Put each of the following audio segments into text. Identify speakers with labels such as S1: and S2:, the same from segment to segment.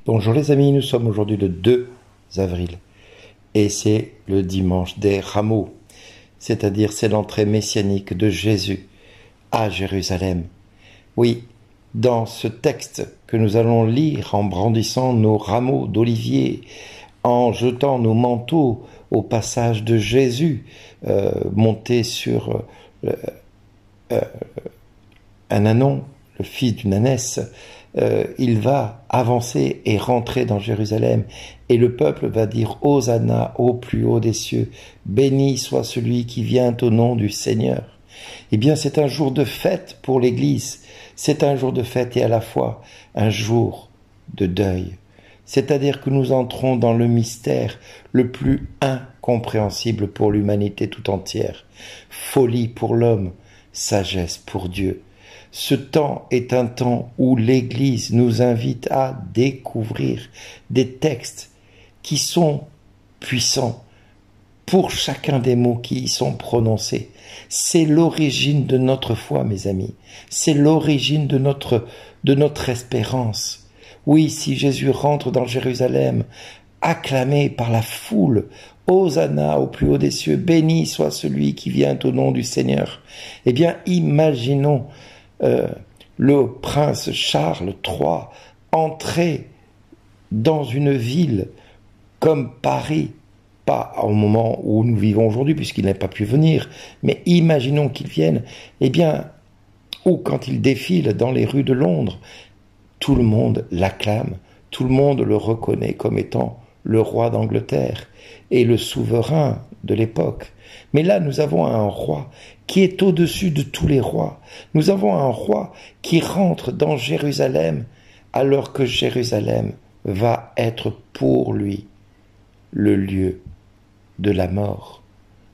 S1: Bonjour les amis, nous sommes aujourd'hui le 2 avril et c'est le dimanche des rameaux, c'est-à-dire c'est l'entrée messianique de Jésus à Jérusalem. Oui, dans ce texte que nous allons lire en brandissant nos rameaux d'olivier, en jetant nos manteaux au passage de Jésus, monté sur un ânon, le fils d'une ânesse, il va avancer et rentrer dans Jérusalem, et le peuple va dire « Hosanna au plus haut des cieux, béni soit celui qui vient au nom du Seigneur ». Eh bien, c'est un jour de fête pour l'Église, c'est un jour de fête et à la fois un jour de deuil. C'est-à-dire que nous entrons dans le mystère le plus incompréhensible pour l'humanité tout entière. Folie pour l'homme, sagesse pour Dieu. Ce temps est un temps où l'Église nous invite à découvrir des textes qui sont puissants pour chacun des mots qui y sont prononcés. C'est l'origine de notre foi, mes amis. C'est l'origine de notre espérance. Oui, si Jésus rentre dans Jérusalem, acclamé par la foule, Hosanna au plus haut des cieux, béni soit celui qui vient au nom du Seigneur. Eh bien, imaginons le prince Charles III entrer dans une ville comme Paris, pas au moment où nous vivons aujourd'hui puisqu'il n'a pas pu venir, mais imaginons qu'il vienne, eh bien, ou quand il défile dans les rues de Londres, tout le monde l'acclame, tout le monde le reconnaît comme étant le roi d'Angleterre et le souverain de l'époque. Mais là, nous avons un roi qui est au-dessus de tous les rois. Nous avons un roi qui rentre dans Jérusalem alors que Jérusalem va être pour lui le lieu de la mort,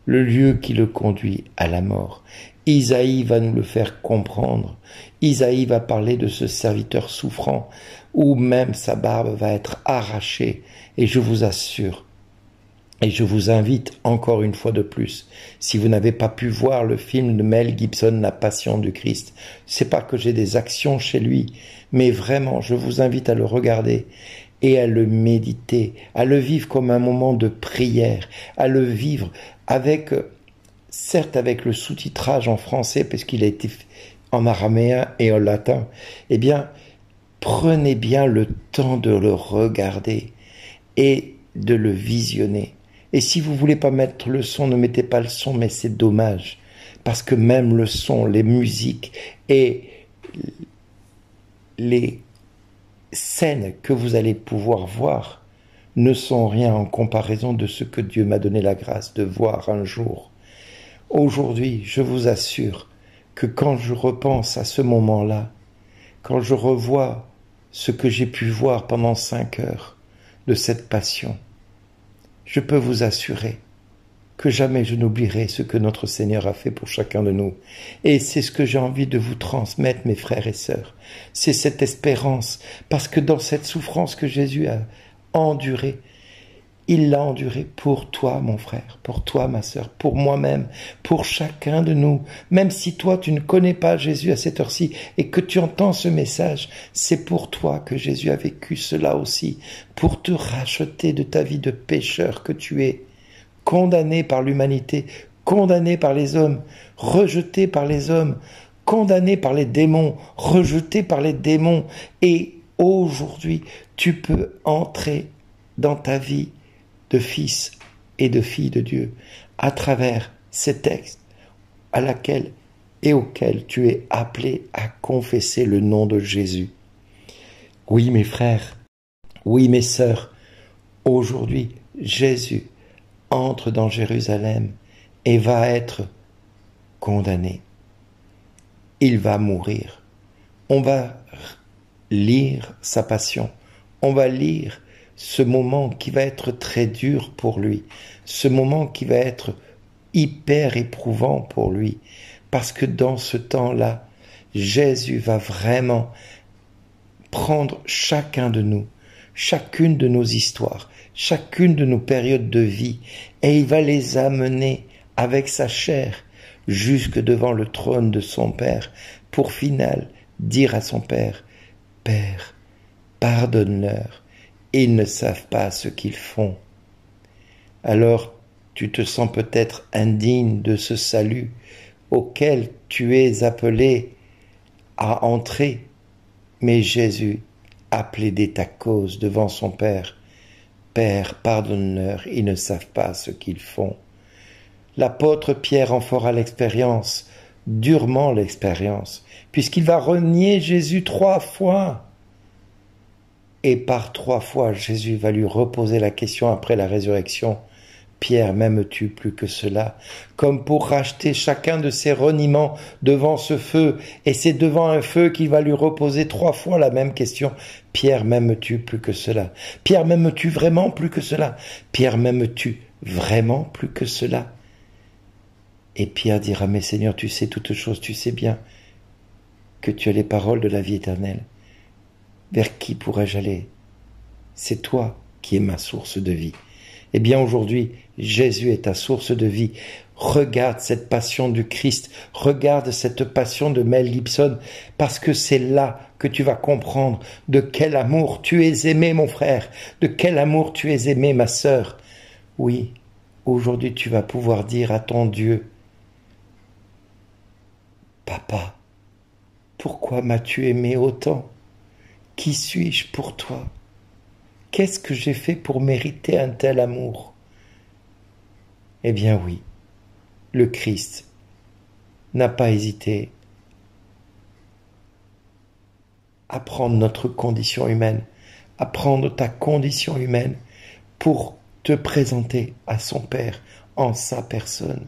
S1: le lieu qui le conduit à la mort. Isaïe va nous le faire comprendre. Isaïe va parler de ce serviteur souffrant où même sa barbe va être arrachée. Et je vous assure, et je vous invite encore une fois de plus, si vous n'avez pas pu voir le film de Mel Gibson, La Passion du Christ, c'est pas que j'ai des actions chez lui, mais vraiment, je vous invite à le regarder et à le méditer, à le vivre comme un moment de prière, à le vivre avec, certes avec le sous-titrage en français, parce qu'il a été en araméen et en latin. Eh bien, prenez bien le temps de le regarder et de le visionner. Et si vous voulez pas mettre le son, ne mettez pas le son, mais c'est dommage. Parce que même le son, les musiques et les scènes que vous allez pouvoir voir ne sont rien en comparaison de ce que Dieu m'a donné la grâce de voir un jour. Aujourd'hui, je vous assure que quand je repense à ce moment-là, quand je revois ce que j'ai pu voir pendant 5 heures de cette passion, je peux vous assurer que jamais je n'oublierai ce que notre Seigneur a fait pour chacun de nous. Et c'est ce que j'ai envie de vous transmettre, mes frères et sœurs. C'est cette espérance, parce que dans cette souffrance que Jésus a endurée, il l'a endurée pour toi, mon frère, pour toi, ma sœur, pour moi-même, pour chacun de nous. Même si toi, tu ne connais pas Jésus à cette heure-ci et que tu entends ce message, c'est pour toi que Jésus a vécu cela aussi, pour te racheter de ta vie de pécheur que tu es, condamné par l'humanité, condamné par les hommes, rejeté par les hommes, condamné par les démons, rejeté par les démons. Et aujourd'hui, tu peux entrer dans ta vie de fils et de fille de Dieu, à travers ces textes à laquelle et auquel tu es appelé à confesser le nom de Jésus. Oui, mes frères, oui, mes sœurs, aujourd'hui, Jésus entre dans Jérusalem et va être condamné. Il va mourir. On va lire sa passion. On va lire ce moment qui va être très dur pour lui, ce moment qui va être hyper éprouvant pour lui, parce que dans ce temps-là, Jésus va vraiment prendre chacun de nous, chacune de nos histoires, chacune de nos périodes de vie, et il va les amener avec sa chair jusque devant le trône de son Père, pour final dire à son Père, « Père, pardonne-leur, Ils ne savent pas ce qu'ils font. Alors tu te sens peut-être indigne de ce salut auquel tu es appelé à entrer. Mais Jésus a plaidé ta cause devant son Père. Père, pardonne-leur, ils ne savent pas ce qu'ils font. L'apôtre Pierre en fera l'expérience, durement l'expérience, puisqu'il va renier Jésus 3 fois. Et par 3 fois, Jésus va lui reposer la question après la résurrection. Pierre, m'aimes-tu plus que cela? Comme pour racheter chacun de ses reniements devant ce feu. Et c'est devant un feu qu'il va lui reposer 3 fois la même question. Pierre, m'aimes-tu plus que cela? Pierre, m'aimes-tu vraiment plus que cela? Pierre, m'aimes-tu vraiment plus que cela? Et Pierre dira, mais Seigneur, tu sais toutes choses, tu sais bien que tu as les paroles de la vie éternelle. Vers qui pourrais-je aller? C'est toi qui es ma source de vie. Eh bien aujourd'hui, Jésus est ta source de vie. Regarde cette passion du Christ, regarde cette passion de Mel Gibson, parce que c'est là que tu vas comprendre de quel amour tu es aimé, mon frère, de quel amour tu es aimé, ma sœur. Oui, aujourd'hui tu vas pouvoir dire à ton Dieu, Papa, pourquoi m'as-tu aimé autant? Qui suis-je pour toi? Qu'est-ce que j'ai fait pour mériter un tel amour? Eh bien oui, le Christ n'a pas hésité à prendre notre condition humaine, à prendre ta condition humaine pour te présenter à son Père en sa personne.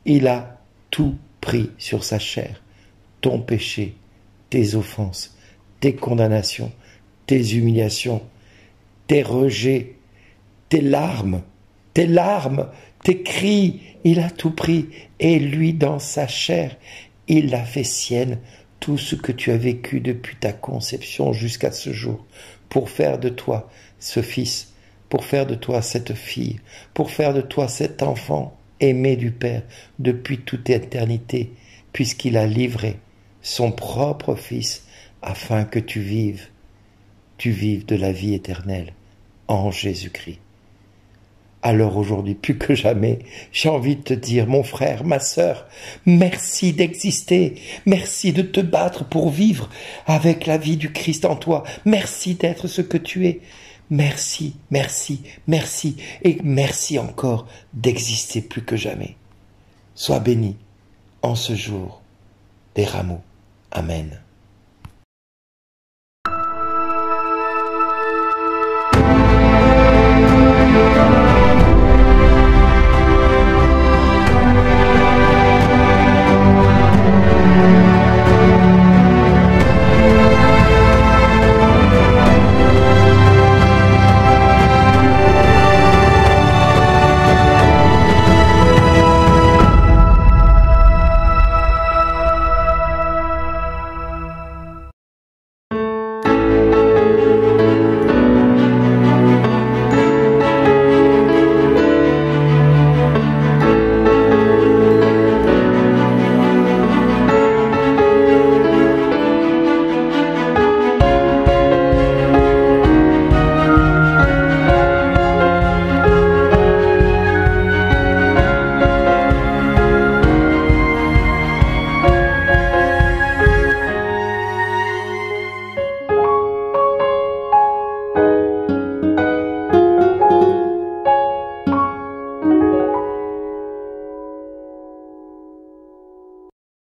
S1: Il a tout pris sur sa chair, ton péché, tes offenses, tes condamnations, tes humiliations, tes rejets, tes larmes, tes cris, il a tout pris. Et lui, dans sa chair, il a fait sienne tout ce que tu as vécu depuis ta conception jusqu'à ce jour, pour faire de toi ce fils, pour faire de toi cette fille, pour faire de toi cet enfant aimé du Père depuis toute éternité, puisqu'il a livré son propre fils afin que tu vives de la vie éternelle en Jésus-Christ. Alors aujourd'hui, plus que jamais, j'ai envie de te dire, mon frère, ma sœur, merci d'exister, merci de te battre pour vivre avec la vie du Christ en toi, merci d'être ce que tu es, merci, merci, merci, et merci encore d'exister plus que jamais. Sois béni en ce jour des rameaux. Amen.